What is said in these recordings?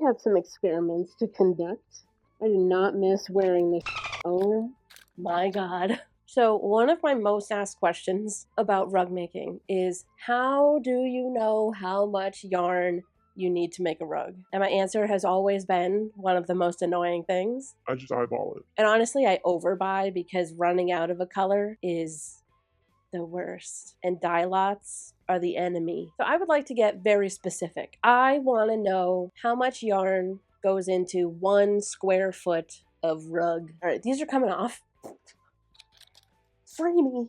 have some experiments to conduct. I do not miss wearing this. Oh my god. So one of my most asked questions about rug making is, how do you know how much yarn you need to make a rug? And my answer has always been one of the most annoying things. I just eyeball it. And honestly, I overbuy because running out of a color is the worst. And dye lots are the enemy. So I would like to get very specific. I want to know how much yarn goes into 1 square foot of rug. All right, these are coming off. Free me.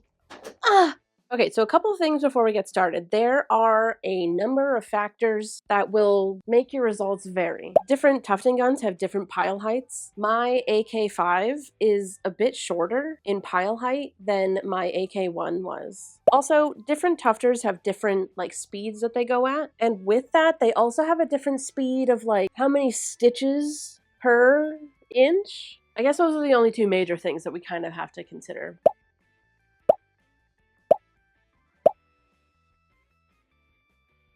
Ah! Okay, so a couple of things before we get started. There are a number of factors that will make your results vary. Different tufting guns have different pile heights. My AK5 is a bit shorter in pile height than my AK1 was. Also, different tufters have different speeds that they go at. And with that, they also have a different speed of how many stitches per inch. I guess those are the only 2 major things that we kind of have to consider.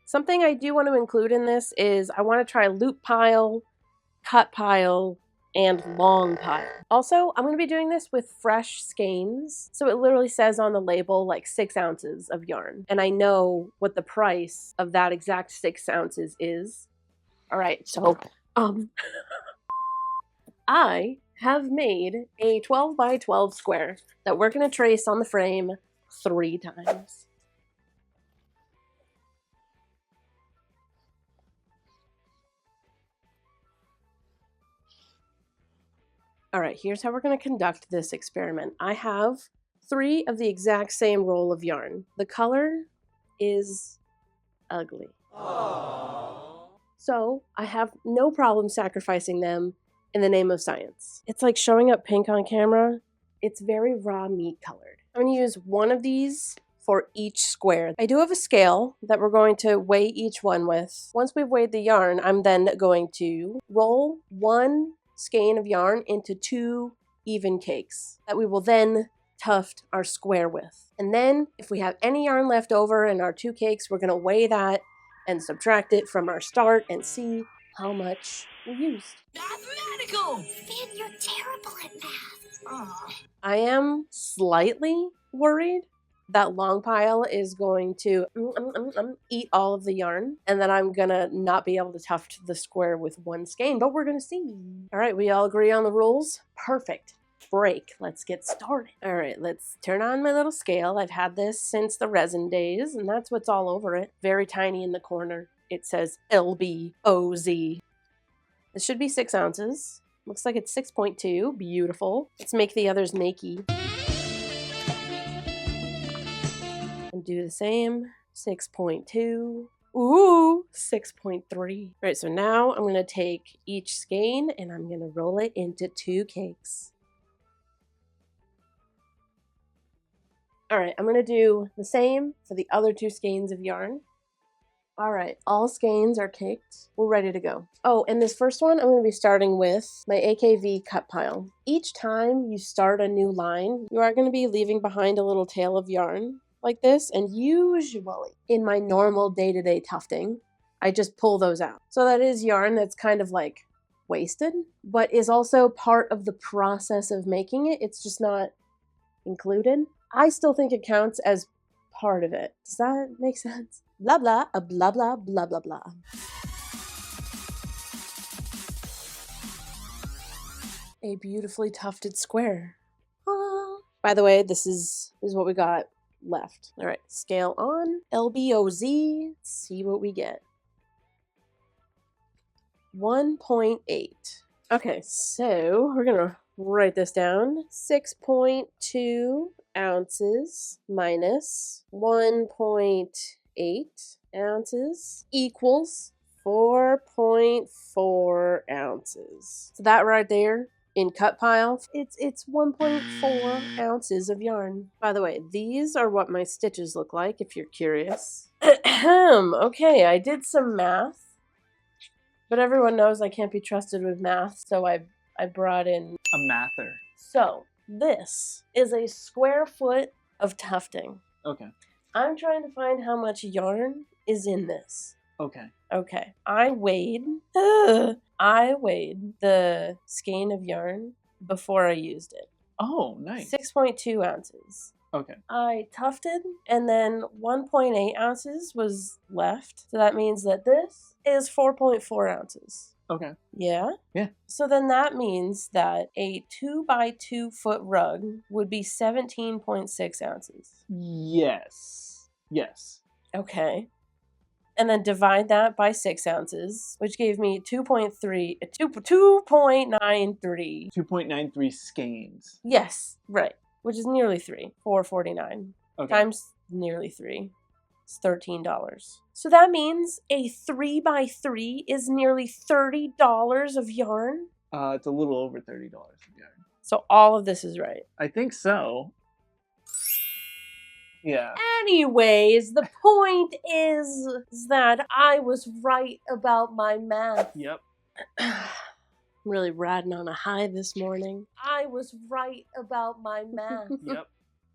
Something I do want to include in this is I want to try loop pile, cut pile, and long pile. Also, I'm going to be doing this with fresh skeins. So it literally says on the label 6 ounces of yarn. And I know what the price of that exact 6 ounces is. All right, so I have made a 12 by 12 square that we're going to trace on the frame 3 times. All right, here's how we're going to conduct this experiment. I have 3 of the exact same roll of yarn. The color is ugly. Aww. So I have no problem sacrificing them in the name of science. It's like showing up pink on camera. It's very raw meat colored. I'm going to use 1 of these for each square. I do have a scale that we're going to weigh each one with. Once we've weighed the yarn, I'm then going to roll 1 skein of yarn into 2 even cakes that we will then tuft our square with. And then if we have any yarn left over in our 2 cakes, we're going to weigh that and subtract it from our start and see how much we used. Mathematical! Finn, you're terrible at math. Aww. I am slightly worried that long pile is going to eat all of the yarn, and that I'm gonna not be able to tuft the square with 1 skein, but we're gonna see. All right, we all agree on the rules? Perfect. Break. Let's get started. All right, let's turn on my little scale. I've had this since the resin days, and that's what's all over it. Very tiny in the corner. It says LBOZ. This should be 6 ounces. Looks like it's 6.2. Beautiful. Let's make the others nakey. And do the same. 6.2. Ooh, 6.3. All right, so now I'm going to take each skein and I'm going to roll it into 2 cakes. All right, I'm going to do the same for the other 2 skeins of yarn. All right, all skeins are caked. We're ready to go. Oh, and this first one, I'm going to be starting with my AKV cut pile. Each time you start a new line, you are going to be leaving behind a little tail of yarn like this, and usually in my normal day-to-day tufting, I just pull those out. So that is yarn that's kind of wasted, but is also part of the process of making it. It's just not included. I still think it counts as part of it. Does that make sense? Blah, blah, blah, blah, blah, blah, blah. A beautifully tufted square. Ah. By the way, this is what we got left. All right, scale on. LBOZ. Let's see what we get. 1.8. Okay, so we're gonna write this down. 6.2 ounces minus 1.8 ounces equals 4.4 ounces. So that right there in cut pile, it's 1.4 ounces of yarn. By the way, these are what my stitches look like, if you're curious. Okay, I did some math, but everyone knows I can't be trusted with math, so I brought in a mather. So this is a square foot of tufting. Okay. I'm trying to find how much yarn is in this. Okay. Okay. I weighed the skein of yarn before I used it. Oh, nice. 6.2 ounces. Okay. I tufted, and then 1.8 ounces was left. So that means that this is 4.4 ounces. Okay. Yeah? Yeah. So then that means that a 2 by 2 foot rug would be 17.6 ounces. Yes. Yes. Okay. And then divide that by 6 ounces, which gave me 2.93. 2.93 skeins. Yes, right. Which is nearly 3. 4.49. Okay. Times nearly 3. It's $13. So that means a 3 by 3 is nearly $30 of yarn. It's a little over $30 of yarn. So all of this is right. I think so. Yeah. Anyways, the point is that I was right about my math. Yep. I'm really riding on a high this morning. I was right about my math. Yep.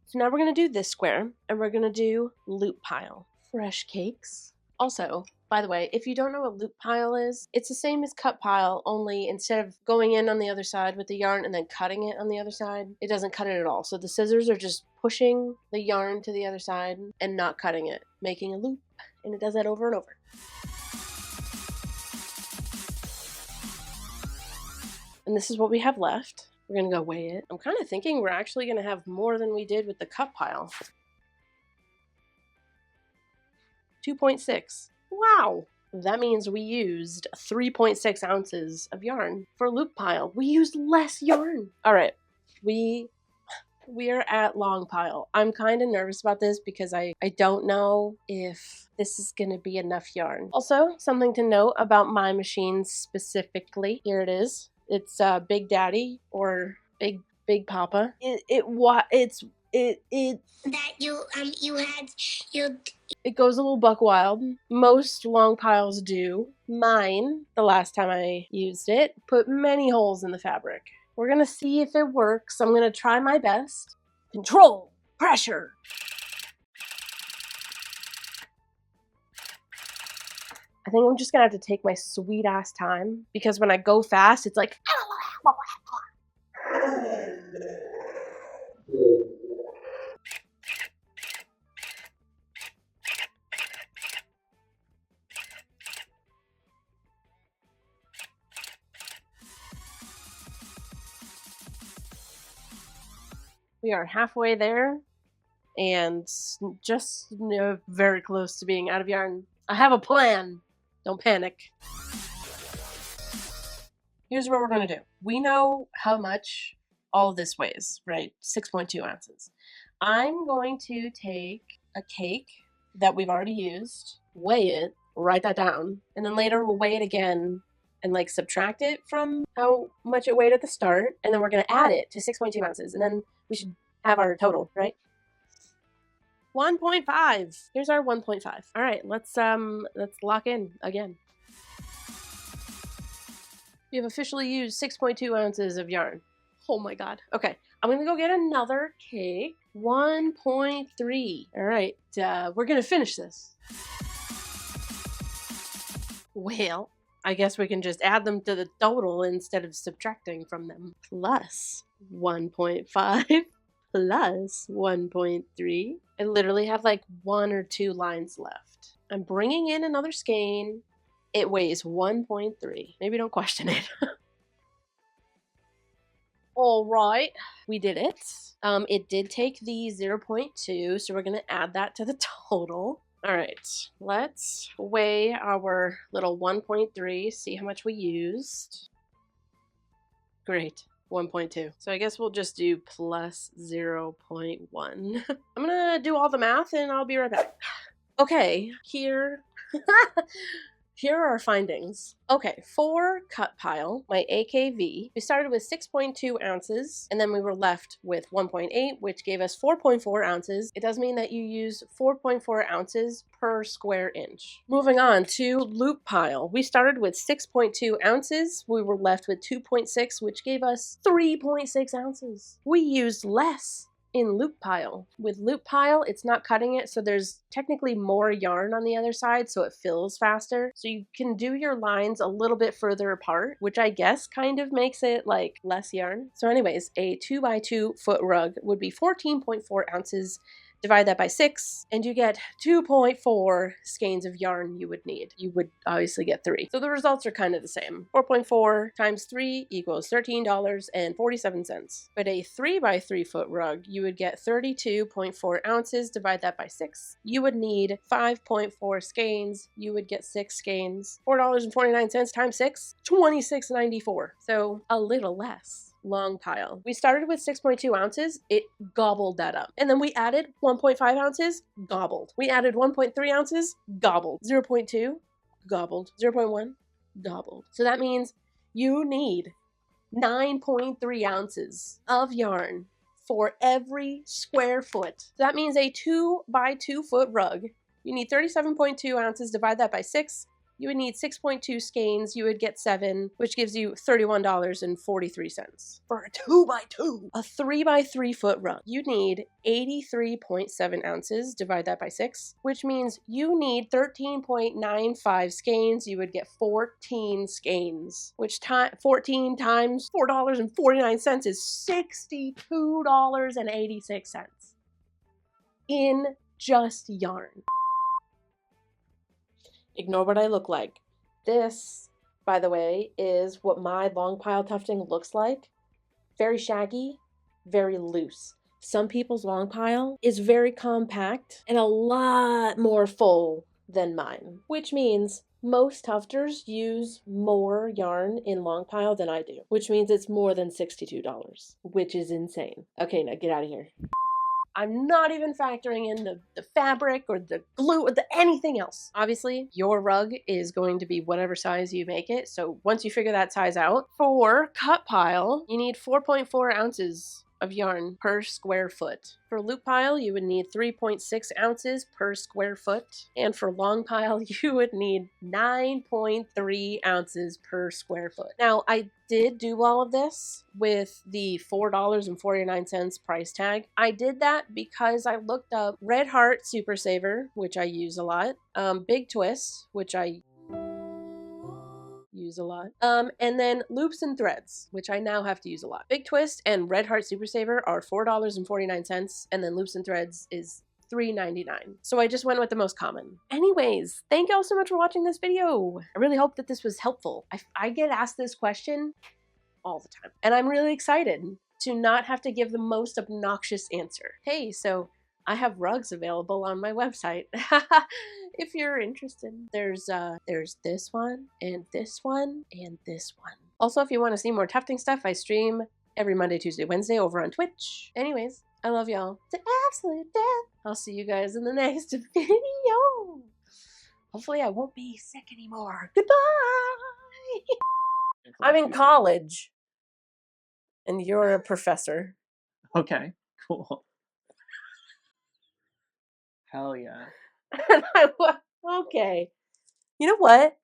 So now we're going to do this square, and we're going to do loop pile. Fresh cakes. Also, by the way, if you don't know what loop pile is, it's the same as cut pile, only instead of going in on the other side with the yarn and then cutting it on the other side, it doesn't cut it at all. So the scissors are just pushing the yarn to the other side and not cutting it, making a loop, and it does that over and over. And this is what we have left. We're going to go weigh it. I'm kind of thinking we're actually going to have more than we did with the cut pile. 2.6. Wow. That means we used 3.6 ounces of yarn for loop pile. We used less yarn. All right. We are at long pile. I'm kind of nervous about this because I don't know if this is going to be enough yarn. Also, something to note about my machine specifically. Here it is. It's Big Daddy or Big Papa. It goes a little buck wild. Most long piles do. Mine, the last time I used it, put many holes in the fabric. We're gonna see if it works. I'm gonna try my best. Control, pressure. I think I'm just gonna have to take my sweet ass time because when I go fast, it's like. We are halfway there and just very close to being out of yarn. I have a plan. Don't panic. Here's what we're going to do. We know how much all of this weighs, right? 6.2 ounces. I'm going to take a cake that we've already used, weigh it, write that down, and then later we'll weigh it again and subtract it from how much it weighed at the start, and then we're going to add it to 6.2 ounces, and then we should have our total, right? 1.5. Here's our 1.5. All right, let's lock in again. We have officially used 6.2 ounces of yarn. Oh my god. Okay, I'm gonna go get another cake. 1.3. All right, we're gonna finish this. Well, I guess we can just add them to the total instead of subtracting from them. Plus 1.5 plus 1.3. I literally have 1 or 2 lines left. I'm bringing in another skein. It weighs 1.3. Maybe don't question it. All right, we did it. It did take the 0.2, so we're going to add that to the total. All right, let's weigh our little 1.3, see how much we used. Great, 1.2. So I guess we'll just do plus 0.1. I'm going to do all the math and I'll be right back. Okay, here are our findings. Okay, for cut pile, my AKV, we started with 6.2 ounces, and then we were left with 1.8, which gave us 4.4 ounces. It does mean that you use 4.4 ounces per square inch. Moving on to loop pile. We started with 6.2 ounces. We were left with 2.6, which gave us 3.6 ounces. We used less in loop pile. With loop pile, it's not cutting it, so there's technically more yarn on the other side, so it fills faster. So you can do your lines a little bit further apart, which I guess kind of makes it like less yarn. So anyways, a 2x2 foot rug would be 14.4 ounces. Divide that by 6, and you get 2.4 skeins of yarn you would need. You would obviously get 3. So the results are kind of the same. 4.4 times 3 equals $13.47. But a 3x3 foot rug, you would get 32.4 ounces. Divide that by 6. You would need 5.4 skeins. You would get 6 skeins. $4.49 times 6, $26.94. So a little less. Long pile. We started with 6.2 ounces. It gobbled that up. And then we added 1.5 ounces, gobbled. We added 1.3 ounces, gobbled. 0.2, gobbled. 0.1, gobbled. So that means you need 9.3 ounces of yarn for every square foot. So that means a 2x2 foot rug. You need 37.2 ounces. Divide that by 6. You would need 6.2 skeins. You would get 7, which gives you $31.43 for a 2x2. A 3x3 foot rug. You need 83.7 ounces. Divide that by 6, which means you need 13.95 skeins. You would get 14 skeins, which 14 times $4.49 is $62.86 in just yarn. Ignore what I look like. This, by the way, is what my long pile tufting looks like. Very shaggy, very loose. Some people's long pile is very compact and a lot more full than mine, which means most tufters use more yarn in long pile than I do, which means it's more than $62, which is insane. Okay, now get out of here. I'm not even factoring in the fabric or the glue or anything else. Obviously, your rug is going to be whatever size you make it. So once you figure that size out, for cut pile, you need 4.4 ounces of yarn per square foot. For loop pile, you would need 3.6 ounces per square foot. And for long pile, you would need 9.3 ounces per square foot. Now, I did do all of this with the $4.49 price tag. I did that because I looked up Red Heart Super Saver, which I use a lot, Big Twist, which I use a lot. And then loops and threads, which I now have to use a lot. Big Twist and Red Heart Super Saver are $4.49, and then loops and threads is $3.99. So I just went with the most common. Anyways, thank y'all so much for watching this video. I really hope that this was helpful. I get asked this question all the time, and I'm really excited to not have to give the most obnoxious answer. Hey, so I have rugs available on my website. If you're interested, there's this one and this one and this one. Also, if you want to see more tufting stuff, I stream every Monday, Tuesday, Wednesday over on Twitch. Anyways, I love y'all to absolute death. I'll see you guys in the next video. Hopefully I won't be sick anymore. Goodbye. I'm in college and you're a professor. Okay, cool. Hell yeah. Okay. You know what?